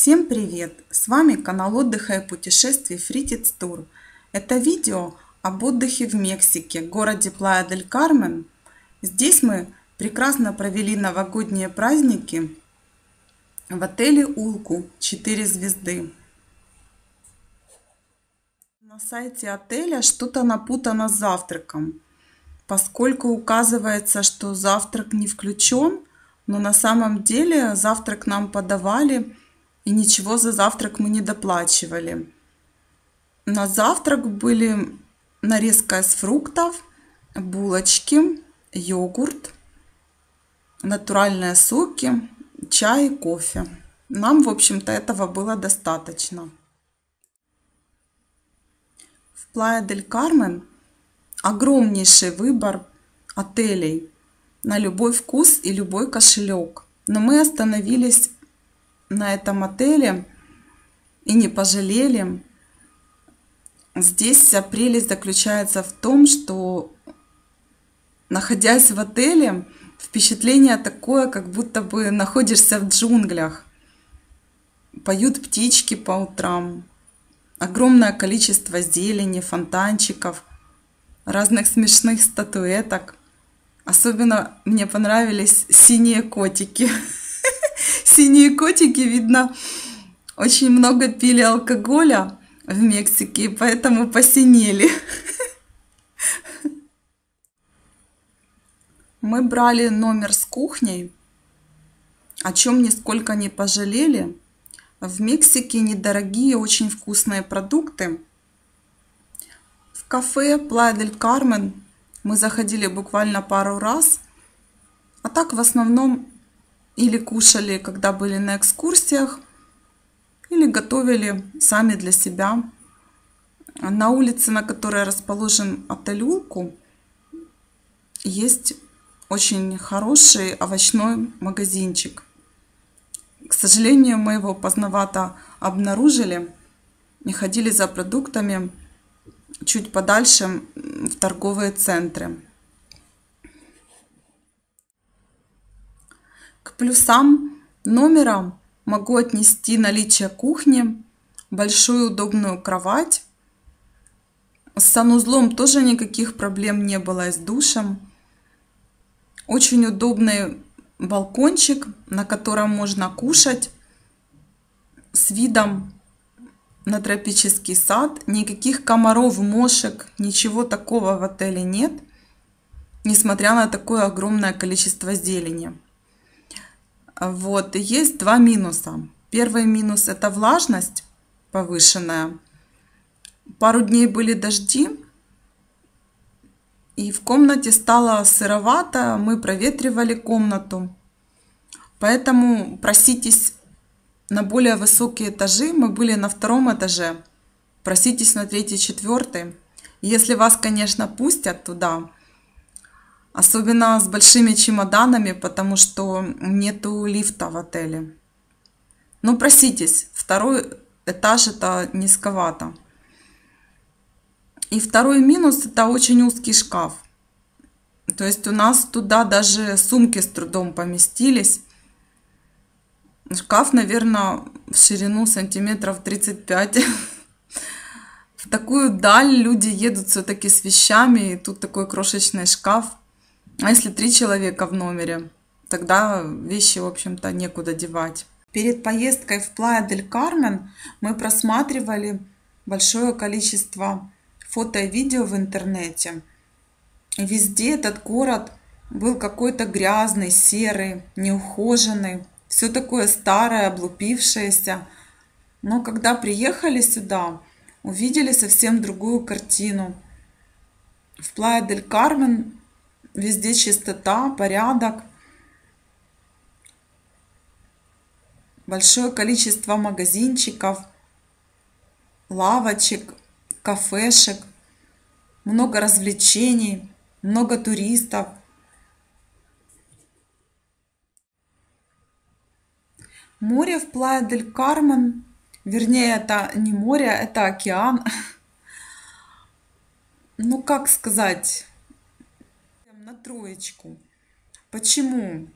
Всем привет! С вами канал отдыха и путешествий Fritz Tour. Это видео об отдыхе в Мексике, городе Плая-дель-Кармен. Здесь мы прекрасно провели новогодние праздники в отеле Улку 4 звезды. На сайте отеля что-то напутано с завтраком, поскольку указывается, что завтрак не включен, но на самом деле завтрак нам подавали, и ничего за завтрак мы не доплачивали. На завтрак были нарезка из фруктов, булочки, йогурт, натуральные соки, чай и кофе. Нам, в общем-то, этого было достаточно. В Плая-дель-Кармен огромнейший выбор отелей на любой вкус и любой кошелек. Но мы остановились на этом отеле и не пожалели. Здесь вся прелесть заключается в том, что, находясь в отеле, впечатление такое, как будто бы находишься в джунглях. Поют птички по утрам, огромное количество зелени, фонтанчиков, разных смешных статуэток. Особенно мне понравились синие котики. Синие котики, видно, очень много пили алкоголя в Мексике, и поэтому посинели. Мы брали номер с кухней, о чем нисколько не пожалели. В Мексике недорогие, очень вкусные продукты. В кафе Плая-дель-Кармен мы заходили буквально пару раз, а так в основном или кушали, когда были на экскурсиях, или готовили сами для себя. На улице, на которой расположен отель Улку, есть очень хороший овощной магазинчик. К сожалению, мы его поздновато обнаружили и ходили за продуктами чуть подальше в торговые центры. К плюсам номера могу отнести наличие кухни, большую удобную кровать. С санузлом тоже никаких проблем не было, и с душем. Очень удобный балкончик, на котором можно кушать с видом на тропический сад. Никаких комаров, мошек, ничего такого в отеле нет, несмотря на такое огромное количество зелени. Вот, и есть два минуса. Первый минус — это влажность повышенная. Пару дней были дожди, и в комнате стало сыровато, мы проветривали комнату. Поэтому проситесь на более высокие этажи. Мы были на 2-м этаже. Проситесь на 3-й, 4-й. Если вас, конечно, пустят туда. Особенно с большими чемоданами, потому что нету лифта в отеле. Но проситесь, 2-й этаж это низковато. И второй минус — это очень узкий шкаф. То есть у нас туда даже сумки с трудом поместились. Шкаф, наверное, в ширину сантиметров 35. В такую даль люди едут все-таки с вещами, и тут такой крошечный шкаф. А если 3 человека в номере, тогда вещи, в общем-то, некуда девать. Перед поездкой в Плая-дель-Кармен мы просматривали большое количество фото и видео в интернете. И везде этот город был какой-то грязный, серый, неухоженный. Все такое старое, облупившееся. Но когда приехали сюда, увидели совсем другую картину. В Плая-дель-Кармен везде чистота, порядок. Большое количество магазинчиков, лавочек, кафешек. Много развлечений, много туристов. Море в Плая-дель-Кармен, вернее, это не море, это океан. Ну, как сказать, на 3. Почему?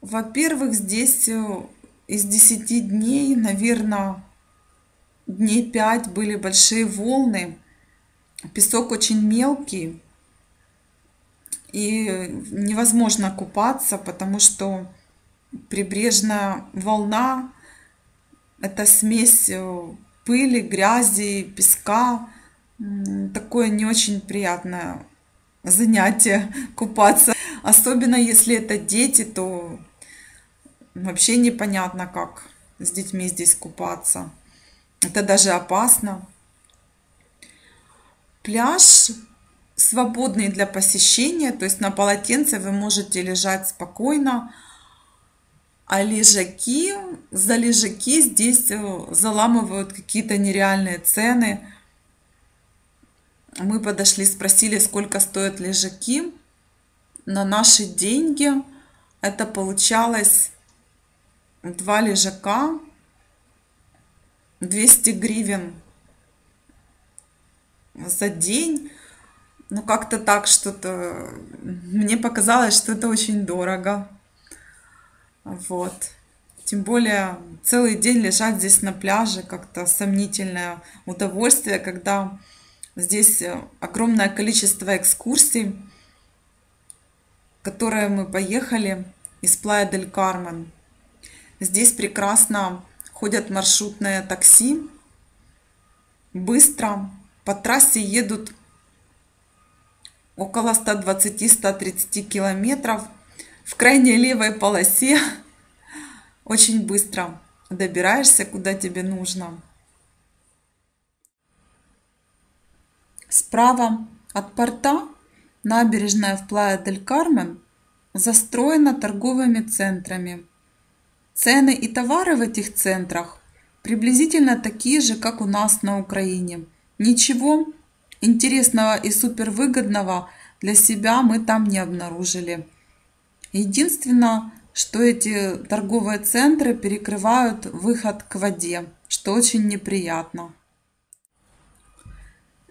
Во-первых, здесь из 10 дней, наверное, дней 5 были большие волны. Песок очень мелкий. И невозможно купаться, потому что прибрежная волна — это смесь пыли, грязи, песка. Такое не очень приятное занятие купаться. Особенно если это дети, то вообще непонятно, как с детьми здесь купаться. Это даже опасно. Пляж свободный для посещения, то есть на полотенце вы можете лежать спокойно. А за лежаки здесь заламывают какие-то нереальные цены. Мы подошли, спросили, сколько стоят лежаки. На наши деньги это получалось 2 лежака, 200 гривен за день. Ну, как-то так что-то. Мне показалось, что это очень дорого. Вот. Тем более целый день лежать здесь на пляже — как-то сомнительное удовольствие, когда здесь огромное количество экскурсий, которые мы поехали из Плая-дель-Кармен. Здесь прекрасно ходят маршрутные такси, быстро. По трассе едут около 120-130 километров. В крайней левой полосе очень быстро добираешься, куда тебе нужно. Справа от порта набережная в Плая-дель-Кармен застроена торговыми центрами. Цены и товары в этих центрах приблизительно такие же, как у нас на Украине. Ничего интересного и супервыгодного для себя мы там не обнаружили. Единственное, что эти торговые центры перекрывают выход к воде, что очень неприятно.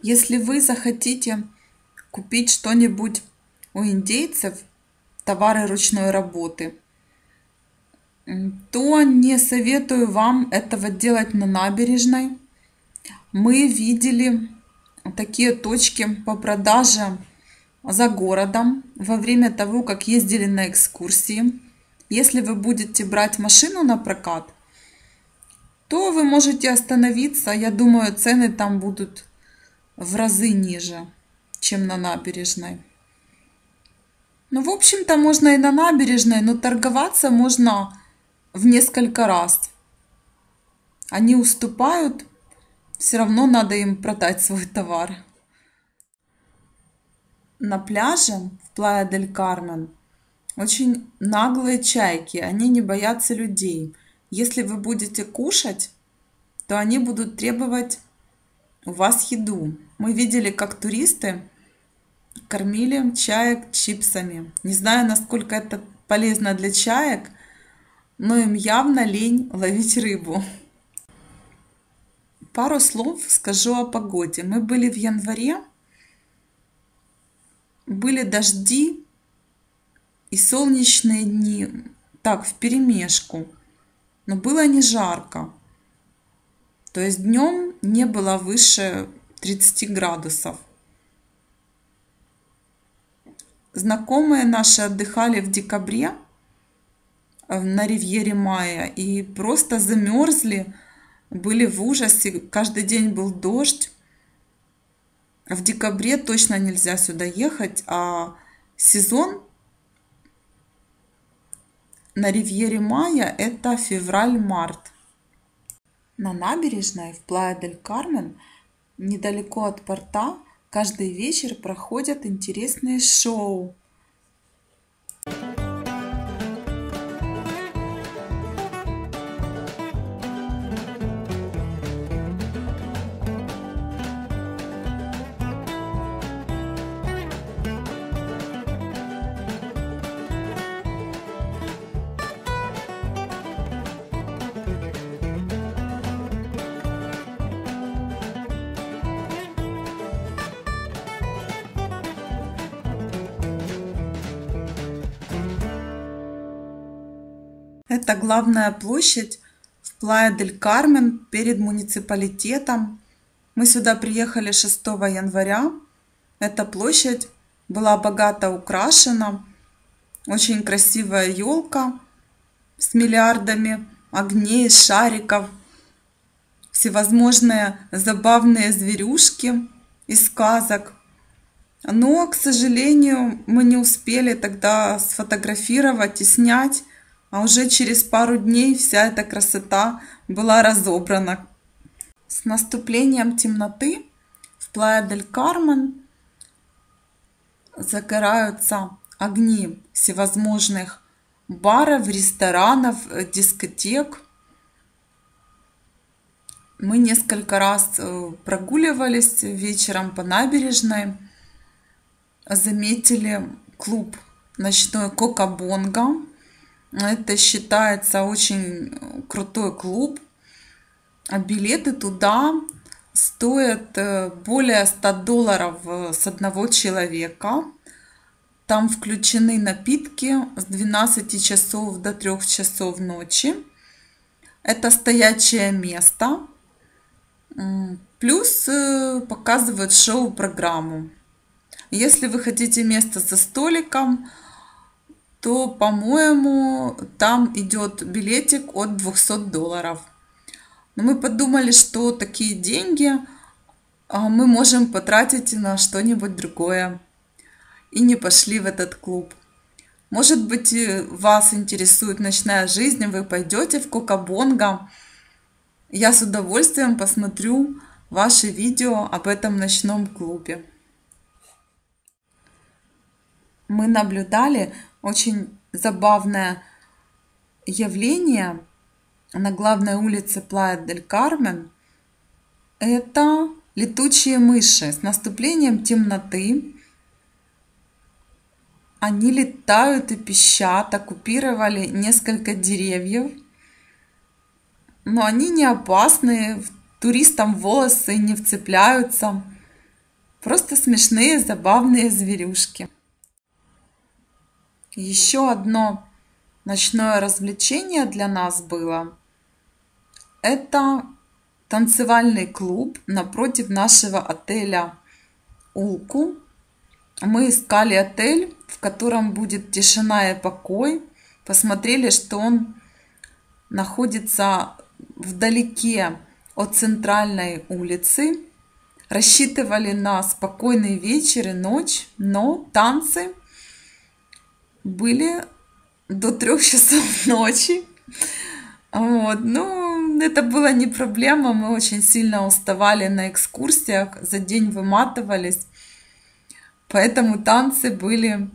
Если вы захотите купить что-нибудь у индейцев, товары ручной работы, то не советую вам этого делать на набережной. Мы видели такие точки по продаже за городом во время того, как ездили на экскурсии. Если вы будете брать машину на прокат, то вы можете остановиться. Я думаю, цены там будут в разы ниже, чем на набережной. Ну, в общем-то, можно и на набережной, но торговаться можно в несколько раз. Они уступают, все равно надо им продать свой товар. На пляже в Плая-дель-Кармен очень наглые чайки, они не боятся людей. Если вы будете кушать, то они будут требовать у вас еду. Мы видели, как туристы кормили чаек чипсами. Не знаю, насколько это полезно для чаек, но им явно лень ловить рыбу. Пару слов скажу о погоде. Мы были в январе, были дожди и солнечные дни, так, вперемешку, но было не жарко. То есть днем не было выше 30 градусов. Знакомые наши отдыхали в декабре на ривьере Майя и просто замерзли, были в ужасе. Каждый день был дождь. В декабре точно нельзя сюда ехать, а сезон на ривьере Майя — это февраль-март. На набережной в Плая-дель-Кармен, недалеко от порта, каждый вечер проходят интересные шоу. Это главная площадь в Плая-дель-Кармен перед муниципалитетом. Мы сюда приехали 6 января. Эта площадь была богато украшена. Очень красивая елка с миллиардами огней, шариков. Всевозможные забавные зверюшки из сказок. Но, к сожалению, мы не успели тогда сфотографировать и снять, а уже через пару дней вся эта красота была разобрана. С наступлением темноты в Плая-дель-Кармен загораются огни всевозможных баров, ресторанов, дискотек. Мы несколько раз прогуливались вечером по набережной, заметили клуб ночной Кока-Бонго. Это считается очень крутой клуб. А билеты туда стоят более $100 с одного человека. Там включены напитки с 12 часов до 3 часов ночи. Это стоячее место. Плюс показывают шоу-программу. Если вы хотите место за столиком, то, по-моему, там идет билетик от $200. Но мы подумали, что такие деньги мы можем потратить на что-нибудь другое. И не пошли в этот клуб. Может быть, вас интересует ночная жизнь, вы пойдете в Кока-Бонго. Я с удовольствием посмотрю ваши видео об этом ночном клубе. Мы наблюдали очень забавное явление на главной улице Плая-дель-Кармен. Это летучие мыши. С наступлением темноты они летают и пищат, оккупировали несколько деревьев. Но они не опасны, туристам в волосы не вцепляются. Просто смешные, забавные зверюшки. Еще одно ночное развлечение для нас было. Это танцевальный клуб напротив нашего отеля Улку. Мы искали отель, в котором будет тишина и покой. Посмотрели, что он находится вдалеке от центральной улицы. Рассчитывали на спокойный вечер и ночь, но танцы были до 3 часов ночи. Вот. Ну, это была не проблема. Мы очень сильно уставали на экскурсиях, за день выматывались. Поэтому танцы были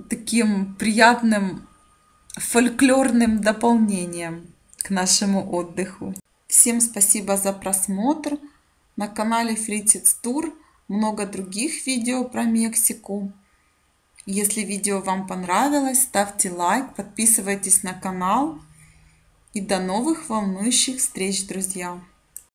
таким приятным фольклорным дополнением к нашему отдыху. Всем спасибо за просмотр. На канале Фритиц Тур много других видео про Мексику. Если видео вам понравилось, ставьте лайк, подписывайтесь на канал. И до новых волнующих встреч, друзья!